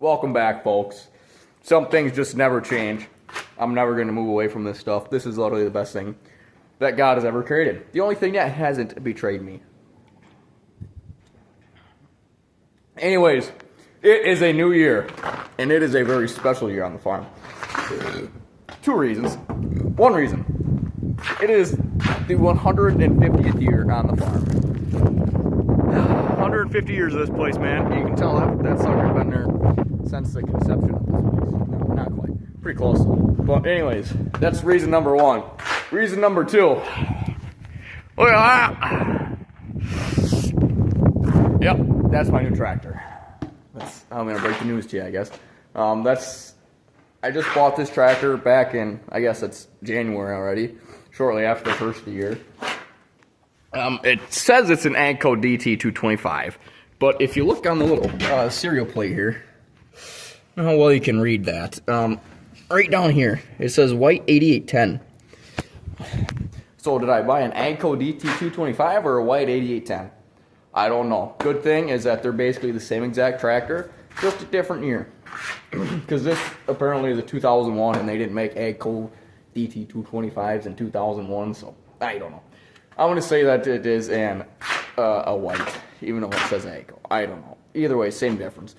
Welcome back, folks. Some things just never change. I'm never going to move away from this stuff. This is literally the best thing that God has ever created. The only thing that hasn't betrayed me. Anyways, it is a new year, and it is a very special year on the farm. Two reasons. One reason, it is the 150th year on the farm. 150 years of this place, man. You can tell that sucker's been there since the conception of this place. No, not quite. Pretty close. But anyways, that's reason number one. Reason number two. Look at that. Yep, that's my new tractor. That's how I'm gonna break the news to you, I guess. I just bought this tractor back in, I guess it's January already, shortly after the first of the year. It says it's an AGCO DT225, but if you look on the little serial plate here, I don't know how well you can read that. Right down here, it says white 8810. So did I buy an AGCO DT225 or a white 8810? I don't know. Good thing is that they're basically the same exact tractor, just a different year. Because this apparently is a 2001, and they didn't make AGCO DT225s in 2001, so I don't know. I'm going to say that it is a white, even though it says AGCO. I don't know. Either way, same difference.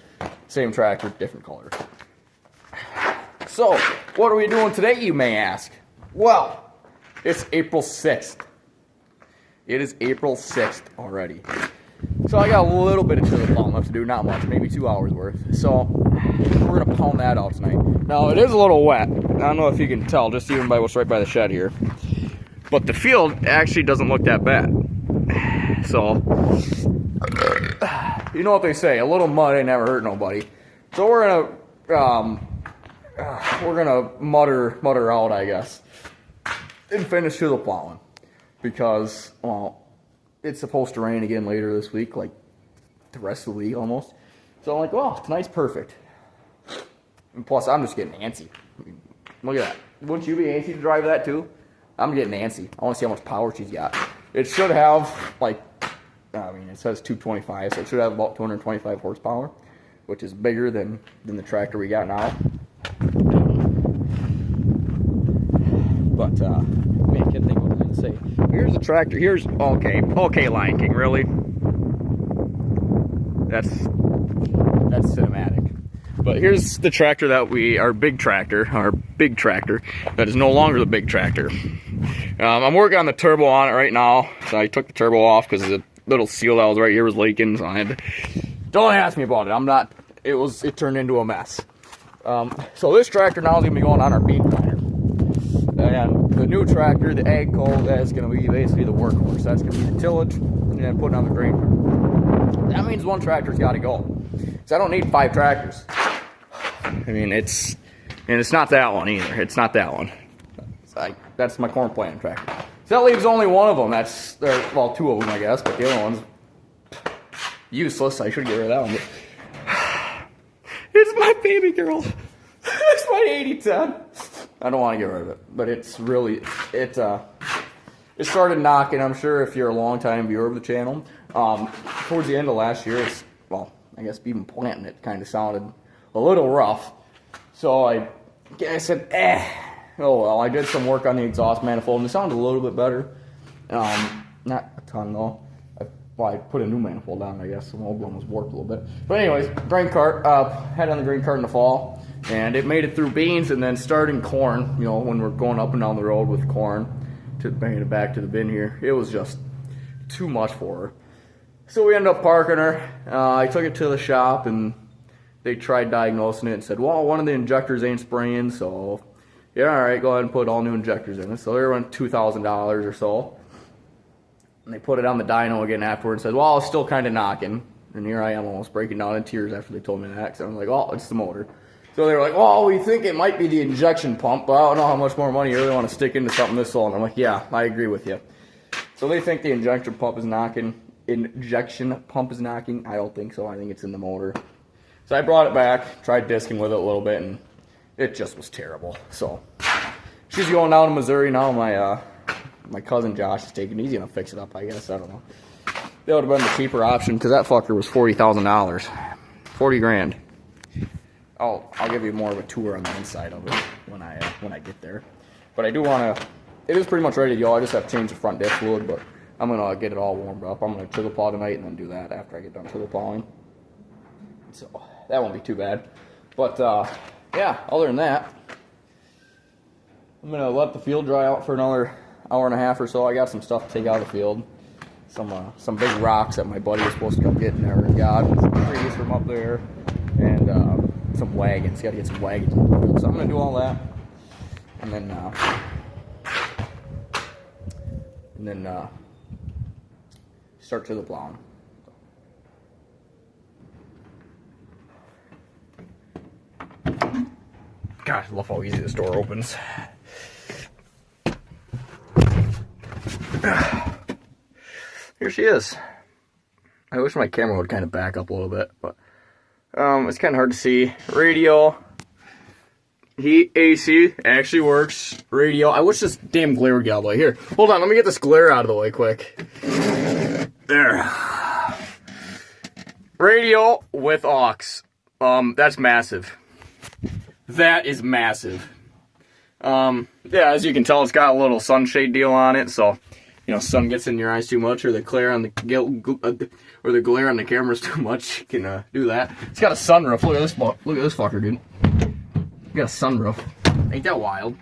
Same tractor, different color. So, what are we doing today, you may ask? Well, it's April 6th. It is April 6th already. So I got a little bit of chili plowing left to do, not much, maybe 2 hours worth. So we're gonna pound that out tonight. Now it is a little wet. I don't know if you can tell, just even by what's right by the shed here. But the field actually doesn't look that bad. So you know what they say, a little mud ain't never hurt nobody. So we're gonna mutter out, I guess, and finish chili plowing because, well, it's supposed to rain again later this week, like the rest of the week almost. So I'm like, oh, tonight's perfect. And plus, I'm just getting antsy. I mean, look at that. Wouldn't you be antsy to drive that too? I'm getting antsy. I want to see how much power she's got. It should have, like, I mean, it says 225, so it should have about 225 horsepower, which is bigger than the tractor we got now. But, man, I can't think of what I was going to say. Here's the tractor. Here's, okay, Lion King, really? That's cinematic. But here's the tractor that our big tractor that is no longer the big tractor. I'm working on the turbo on it right now. So I took the turbo off because the little seal that was right here was leaking. So I had to, don't ask me about it. It turned into a mess. So this tractor now is gonna be going on our bean planter. And the new tractor, the AGCO, that's going to be basically the workhorse. That's going to be the tillage and then putting on the grain cart. That means one tractor's got to go. So I don't need 5 tractors. I mean, it's not that one either. It's not that one. That's my corn planting tractor. So that leaves only one of them. Well, 2 of them, I guess, but the other one's useless. I should get rid of that one. It's my baby girl. It's my 8010. I don't want to get rid of it, but it's really, it started knocking. I'm sure if you're a long-time viewer of the channel, towards the end of last year, I guess even planting it kind of sounded a little rough. So I said, oh well, I did some work on the exhaust manifold, and it sounded a little bit better. Not a ton though. I put a new manifold on, I guess. The old one was warped a little bit. But anyways, grain cart, had on the grain cart in the fall. And it made it through beans and then starting corn, you know, when we're going up and down the road with corn to bring it back to the bin here. It was just too much for her. So we ended up parking her. I took it to the shop and they tried diagnosing it and said, well, one of the injectors ain't spraying, so yeah, all right, go ahead and put all new injectors in it. So they were around $2,000 or so. And they put it on the dyno again afterward and said, well, it's still kind of knocking. And here I am almost breaking down in tears after they told me that. So I was like, oh, it's the motor. So they were like, well, we think it might be the injection pump, but I don't know how much more money you really want to stick into something this old. And I'm like, yeah, I agree with you. So they think the injection pump is knocking. I don't think so. I think it's in the motor. So I brought it back, tried disking with it a little bit, and it just was terrible. So she's going down to Missouri now. My cousin Josh is taking it. He's going to fix it up, I guess. I don't know. That would have been the cheaper option because that fucker was $40,000. 40 grand. I'll give you more of a tour on the inside of it when I get there. But I do want to. It is pretty much ready to go. I just have to change the front disc fluid, but I'm gonna get it all warmed up. I'm gonna chisel plow tonight and then do that after I get done chisel plowing. So that won't be too bad. But yeah, other than that, I'm gonna let the field dry out for another hour and a half or so. I got some stuff to take out of the field. Some big rocks that my buddy was supposed to come get and never got. Some trees from up there, and some wagons. Got to get some wagons in the field. So I'm gonna do all that, and then start to the plowing. Gosh, I love how easy this door opens. Here she is. I wish my camera would kind of back up a little bit, but it's kind of hard to see. Radio, heat, AC, actually works. Radio, I wish this damn glare would get out of the way. Here, hold on, let me get this glare out of the way quick. There. Radio with aux. That's massive. That is massive. Yeah, as you can tell, it's got a little sunshade deal on it, so you know, sun gets in your eyes too much, or the glare on the glare on the camera is too much. You can do that. It's got a sunroof. Look at this. Look at this fucker, dude. It's got a sunroof. Ain't that wild?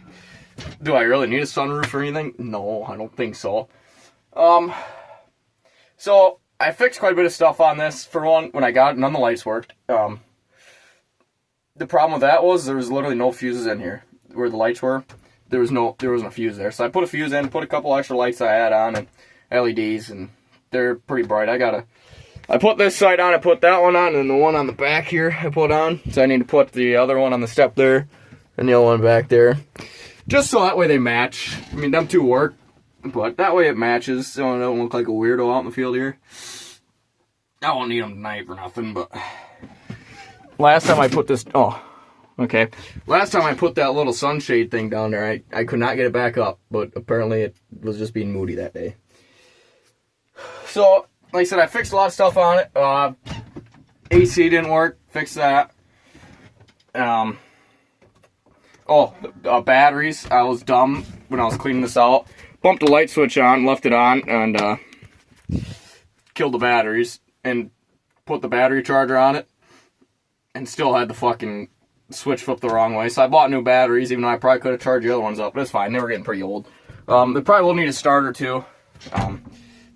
Do I really need a sunroof or anything? No, I don't think so. So I fixed quite a bit of stuff on this. For one, when I got it, none of the lights worked. The problem with that was there was literally no fuses in here where the lights were. There wasn't a fuse there, so I put a fuse in, put a couple extra lights I had on, and LEDs, and they're pretty bright. I put this side on, I put that one on, and the one on the back here I put on. So I need to put the other one on the step there, and the other one back there, just so that way they match. I mean, them two work, but that way it matches, so I don't look like a weirdo out in the field here. I won't need them tonight for nothing, but last time I put this, okay. Last time I put that little sunshade thing down there, I could not get it back up, but apparently it was just being moody that day. So, like I said, I fixed a lot of stuff on it. AC didn't work, fixed that. Batteries, I was dumb when I was cleaning this out. Pumped the light switch on, left it on, and killed the batteries, and put the battery charger on it, and still had the fucking switch flipped the wrong way. So I bought new batteries, even though I probably could have charged the other ones up, but it's fine. They were getting pretty old. They probably will need a starter too.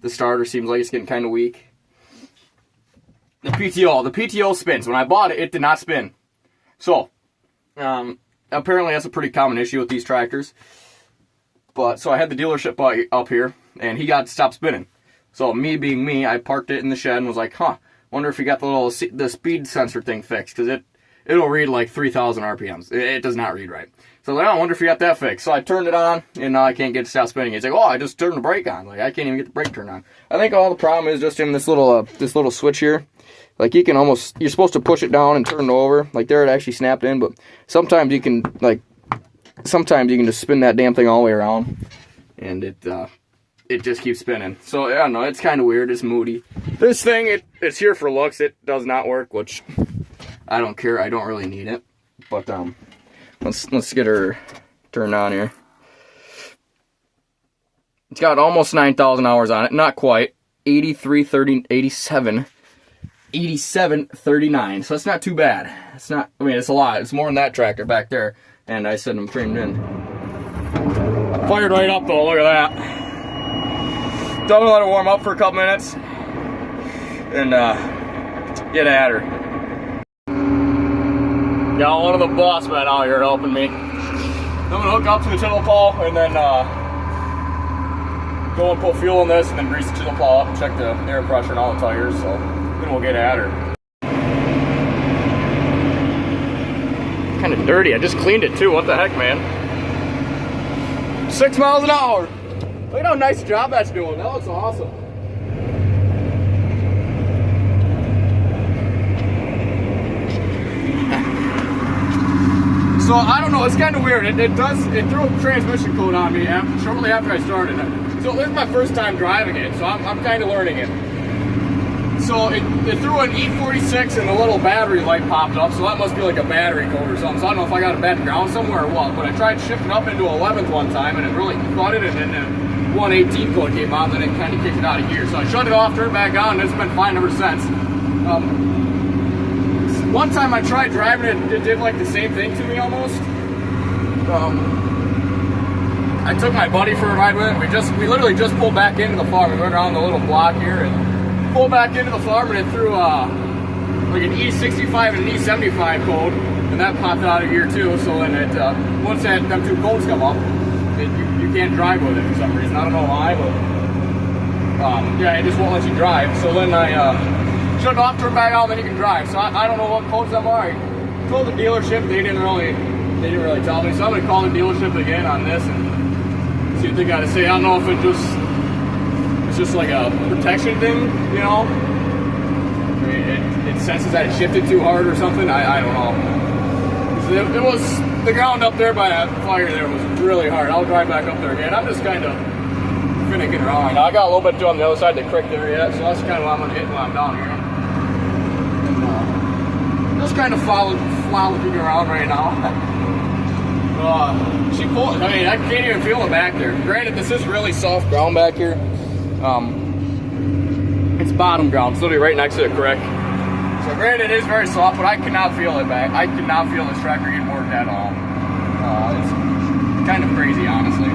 The starter seems like it's getting kind of weak. The PTO spins. When I bought it, it did not spin. So, apparently that's a pretty common issue with these tractors. But, so I had the dealership up here, and he got to stop spinning. So, me being me, I parked it in the shed and was like, wonder if he got the speed sensor thing fixed, because it'll read like 3,000 RPMs. It does not read right. So I wonder if you got that fixed. So I turned it on, and now I can't get it to stop spinning. He's like, I just turned the brake on. Like, I can't even get the brake turned on. I think all the problem is just in this little switch here. Like, you're supposed to push it down and turn it over. Like, there it actually snapped in, but sometimes you can just spin that damn thing all the way around, and it just keeps spinning. So, I don't know, it's kind of weird. It's moody. This thing, it's here for looks. It does not work, which I don't care. I don't really need it. But let's get her turned on here. It's got almost 9,000 hours on it. Not quite. 8739. So that's not too bad. It's not. I mean, it's a lot. It's more than that tractor back there. And I said I'm trimmed in. Fired right up though. Look at that. So I'm gonna let her warm up for a couple minutes and get at her. Got one of the boss men out here helping me. I'm gonna hook up to the chisel plow and then go and put fuel in this and then grease the chisel plow up and check the air pressure and all the tires. So then we'll get at her. Kind of dirty. I just cleaned it too. What the heck, man? 6 miles an hour. Look at how nice job that's doing. That looks awesome. So I don't know, it's kind of weird. It threw a transmission code on me shortly after I started it. So this is my first time driving it, so I'm kind of learning it. So it threw an E46 and a little battery light popped up, so that must be like a battery code or something. So I don't know if I got a bad ground somewhere or what, but I tried shifting up into 11th one time and it really thudded, and then the 118 code came on, then it kind of kicked it out of gear. So I shut it off, turned it back on, and it's been fine ever since. One time I tried driving it, it did like the same thing to me almost. I took my buddy for a ride with it. We literally just pulled back into the farm. We went around the little block here and pulled back into the farm, and it threw like an E65 and an E75 code, and that popped out of gear too. So then it once them two codes come up, you can't drive with it for some reason. I don't know why, but yeah, it just won't let you drive. So then I shut it off, turn it back on, then you can drive. So I don't know what codes them are. I told the dealership, they didn't really tell me. So I'm gonna call the dealership again on this and see what they got to say. I don't know if it's just like a protection thing, you know. I mean, it senses that it shifted too hard or something. I don't know. It was the ground up there by that fire there was really hard. I'll drive back up there again. I'm just kind of finicking around. I got a little bit to do on the other side of the creek there yet, so that's kind of what I'm gonna hit while I'm down here. And, just kind of frolicking around right now. She pulled. I mean, I can't even feel it back there. Granted, this is really soft ground back here. It's bottom ground, it's literally right next to the creek. So granted, it is very soft, but I cannot feel it back. I cannot feel this tractor getting worked at all. It's kind of crazy, honestly.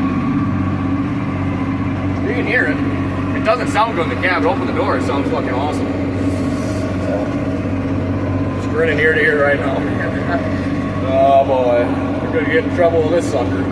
You can hear it. It doesn't sound good in the cab, but open the door, it sounds fucking awesome. So, just grinning ear to ear right now. Oh boy, we're gonna get in trouble with this sucker.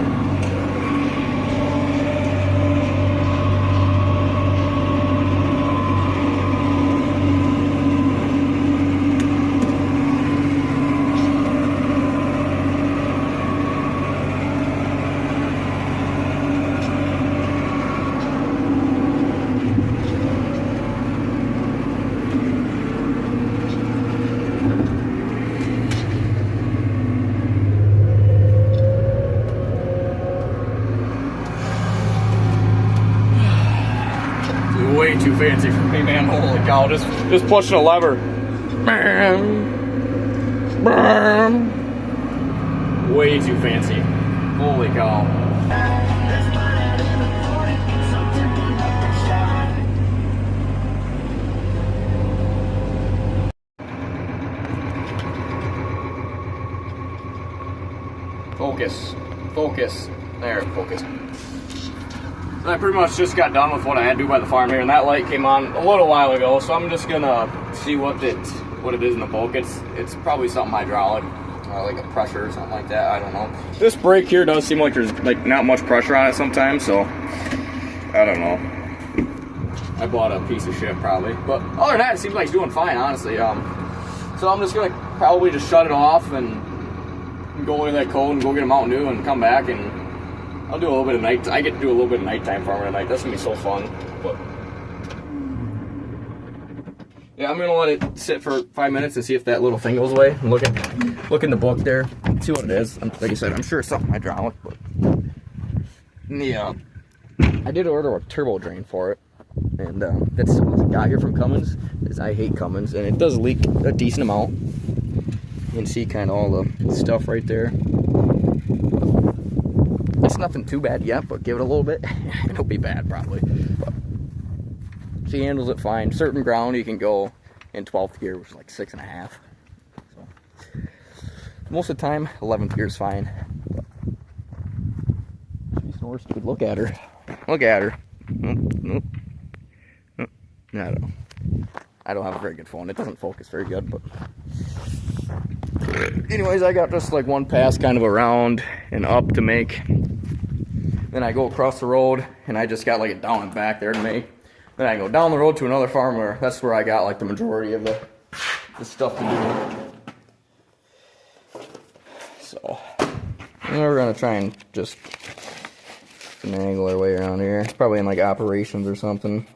Way too fancy for me, man. Holy cow, just pushing a lever. Way too fancy. Holy cow. Focus. There, focus. I pretty much just got done with what I had to do by the farm here, and that light came on a little while ago, so I'm just gonna see what it is in the book. It's probably something hydraulic, like a pressure or something like that. I don't know. This brake here does seem like there's like not much pressure on it sometimes, so I don't know. I bought a piece of shit probably, but other than that, it seems like it's doing fine, honestly. So I'm just gonna probably just shut it off and go into that code and go get a Mountain Dew and come back, and I'll do a little bit of night. I get to do a little bit of nighttime farming tonight. That's gonna be so fun. But yeah, I'm gonna let it sit for 5 minutes and see if that little thing goes away. And look in the book there, see what it is. Like I said, I'm sure it's something hydraulic. But I did order a turbo drain for it, and that's what I got here from Cummins. Is I hate Cummins, and it does leak a decent amount. You can see kind of all the stuff right there. It's nothing too bad yet, but give it a little bit, and it'll be bad probably. But she handles it fine. Certain ground you can go in 12th gear, which is like 6.5. So most of the time, 11th gear is fine. But she snores, dude. Look at her. Look at her. Nope. No. I don't have a very good phone. It doesn't focus very good, but anyways, I got just like one pass kind of around and up to make. Then I go across the road, and I just got like a down and back there to make. Then I go down the road to another farm where that's where I got like the majority of the stuff to do. So we're gonna try and just finagle our way around here. It's probably in like operations or something.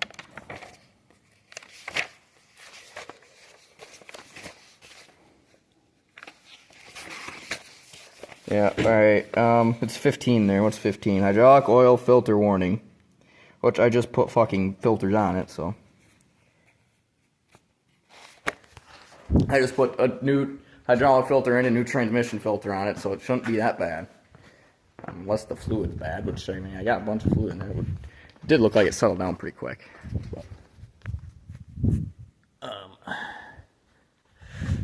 Yeah, alright, it's 15 there. What's 15? Hydraulic oil filter warning. Which I just put fucking filters on it, so. I just put a new hydraulic filter in, a new transmission filter on it, so it shouldn't be that bad. Unless the fluid's bad, which, I mean, I got a bunch of fluid in there. It did look like it settled down pretty quick. But,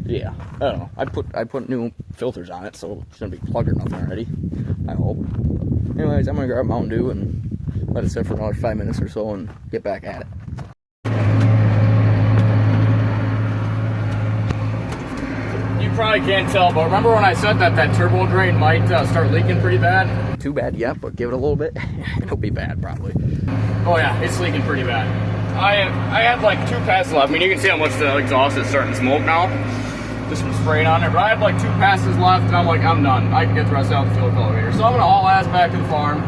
yeah, I don't know. I put new filters on it, so it's gonna be plugged or nothing already. I hope. Anyways, I'm gonna grab Mountain Dew and let it sit for another 5 minutes or so and get back at it. You probably can't tell, but remember when I said that turbo drain might start leaking pretty bad? Too bad yet, but give it a little bit. It'll be bad probably. Oh yeah, it's leaking pretty bad. I had like 2 passes left. I mean, you can see how much the exhaust is starting to smoke now, just from spraying on it. But I had like 2 passes left, and I'm like, I'm done. I can get the rest out of the fuel elevator. So I'm gonna haul ass back to the farm.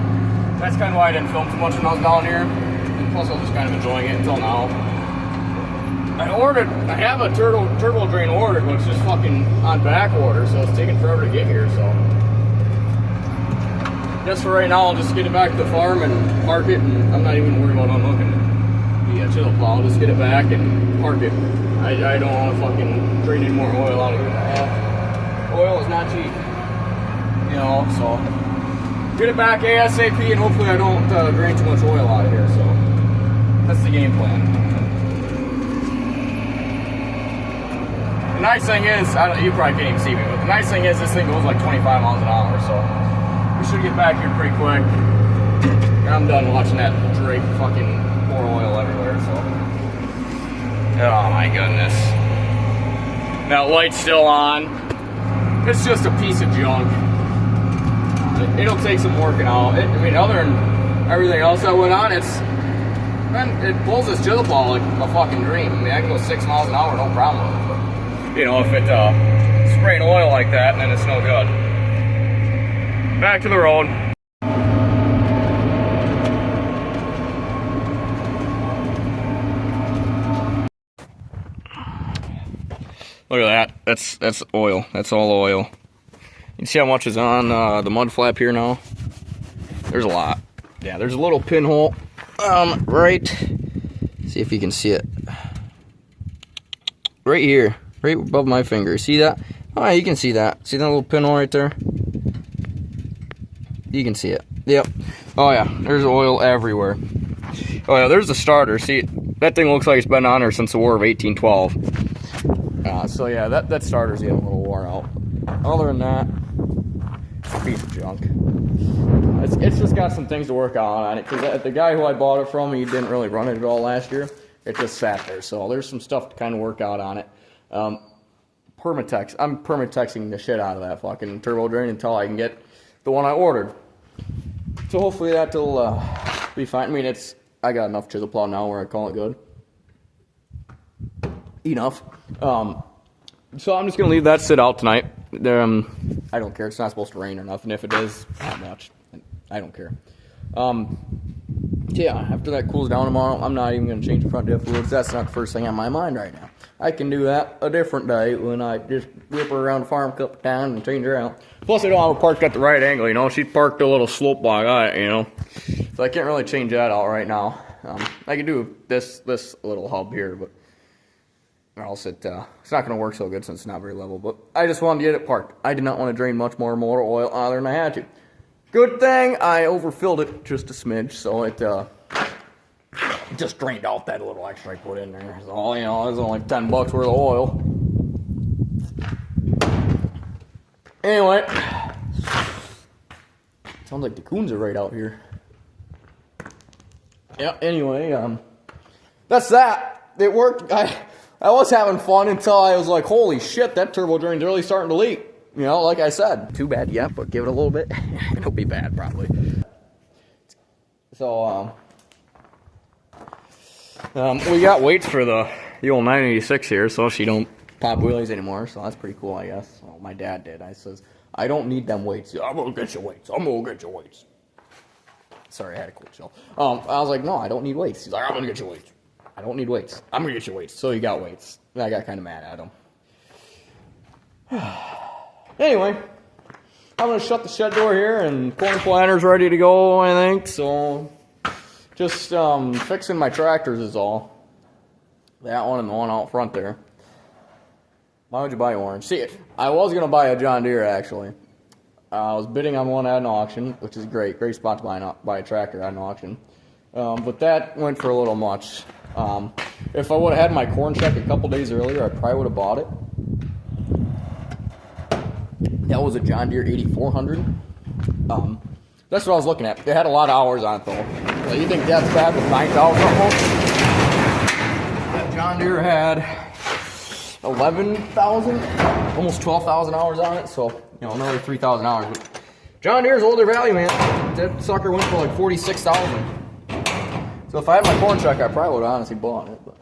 That's kind of why I didn't film too much when I was down here. And plus, I was just kind of enjoying it until now. I have a turbo drain ordered, but it's just fucking on back order, so it's taking forever to get here. So just for right now, I'll just get it back to the farm and park it, and I'm not even worried about unhooking the chisel plow. I'll just get it back and park it. I don't want to fucking drain any more oil out of here. Oil is not cheap, you know. So get it back ASAP, and hopefully I don't drain too much oil out of here. So that's the game plan. The nice thing is, you probably can't even see me, but the nice thing is this thing goes like 25 miles an hour, so we should get back here pretty quick. And I'm done watching that Drake fucking pour oil everywhere, so. Oh my goodness. That light's still on. It's just a piece of junk. It'll take some working out. I mean, other than everything else that went on, it pulls this chisel plow like a fucking dream. I mean, I can go 6 miles an hour, no problem with it. You know, if it spraying oil like that, then it's no good. Back to the road. Look at that. That's oil. That's all oil. You can see how much is on the mud flap here now. There's a lot. Yeah, there's a little pinhole. Right. See if you can see it. Right here. Right above my finger. See that? Oh, yeah, you can see that. See that little pinhole right there? You can see it. Yep. Oh, yeah. There's oil everywhere. Oh, yeah. There's the starter. See, that thing looks like it's been on there since the War of 1812. So, yeah, that starter's getting a little wore out. Other than that, it's a piece of junk. It's just got some things to work on it. Because the guy who I bought it from, he didn't really run it at all last year. It just sat there. So, there's some stuff to kind of work out on it. Permatex. I'm permatexing the shit out of that fucking turbo drain until I can get the one I ordered. So hopefully that'll be fine. I mean, I got enough chisel plow now where I call it good. Enough. So I'm just gonna leave that sit out tonight. I don't care. It's not supposed to rain or nothing. If it is, not much. I don't care. Yeah, after that cools down tomorrow, I'm not even going to change the front diff fluids. That's not the first thing on my mind right now. I can do that a different day when I just whip her around the farm, cup of town, and change her out. Plus, I don't have her parked at the right angle, you know. She's parked a little slope block on it, you know. So I can't really change that out right now. I can do this little hub here, but or else it's not going to work so good since it's not very level. But I just wanted to get it parked. I did not want to drain much more motor oil other than I had to. Good thing I overfilled it just a smidge, so it just drained out that little extra I put in there. So, you know, it was only $10 worth of oil. Anyway, sounds like the coons are right out here. Yeah. Anyway, that's that. It worked. I was having fun until I was like, holy shit, that turbo drain's really starting to leak. You know, like I said, too bad yet, but give it a little bit. It'll be bad, probably. So, we got weights for the old 986 here, so she don't pop wheelies anymore, so that's pretty cool, I guess. Well, my dad did. I says, I don't need them weights. I'm gonna get you weights. I'm gonna get you weights. Sorry, I had a cold chill. I was like, no, I don't need weights. He's like, I'm gonna get you weights. I don't need weights. I'm gonna get you weights. So he got weights. And I got kind of mad at him. Anyway, I'm going to shut the shed door here, and corn planter's ready to go, I think. So, just fixing my tractors is all. That one and the one out front there. Why would you buy orange? See, I was gonna buy a John Deere actually. I was bidding on one at an auction, which is great. Great spot to buy a tractor at an auction. But that went for a little much. If I would have had my corn check a couple days earlier, I probably would have bought it. That was a John Deere 8400. That's what I was looking at. It had a lot of hours on it though. So you think that's bad with 9,000 almost? That John Deere had 11,000, almost 12,000 hours on it. So, you know, another 3,000 hours. But John Deere's older value, man. That sucker went for like 46,000. So if I had my corn check, I probably would have honestly bought it. But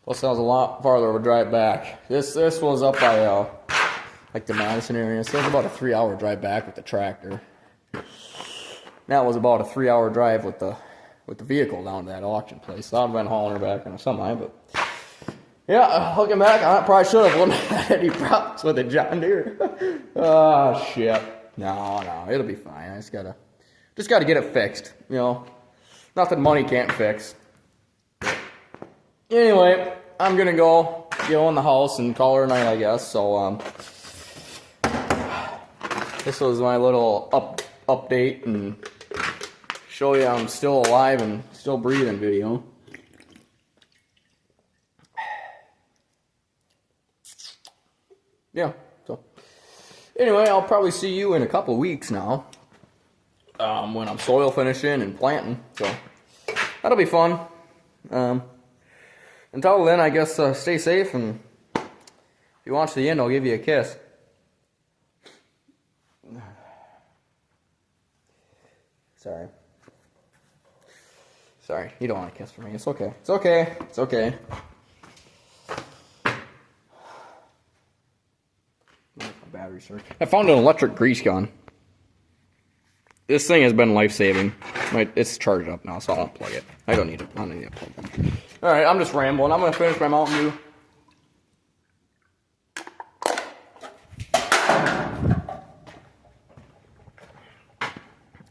plus, that was a lot farther of a drive back. This was up by like the Madison area. So it was about a 3-hour drive back with the tractor. That was about a 3-hour drive with the vehicle down to that auction place. So I'd have been hauling her back in a semi, but yeah, looking back, I probably should have wouldn't have had any problems with the John Deere. Oh shit. No, it'll be fine. I just gotta get it fixed. You know, nothing money can't fix. Anyway, I'm gonna go in the house and call her a night, I guess. So this was my little update and show you I'm still alive and still breathing video. Yeah, so anyway, I'll probably see you in a couple weeks now when I'm soil finishing and planting, so that'll be fun. Until then, I guess stay safe, and if you watch the end, I'll give you a kiss. Sorry, you don't want a kiss from me. It's okay. It's okay. It's okay. Battery search. I found an electric grease gun. This thing has been life-saving. It's charged up now, so I'll unplug it. I don't need it. I don't need it plugged in. Alright, I'm just rambling. I'm going to finish my Mountain Dew.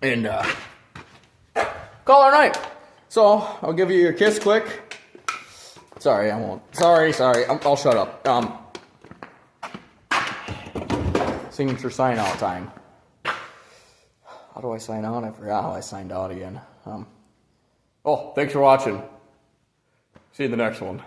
And call it a night. So I'll give you your kiss quick. Sorry, I won't. Sorry. I'll shut up. Signature sign out time. How do I sign out? I forgot how I signed out again. Oh, thanks for watching. See you in the next one.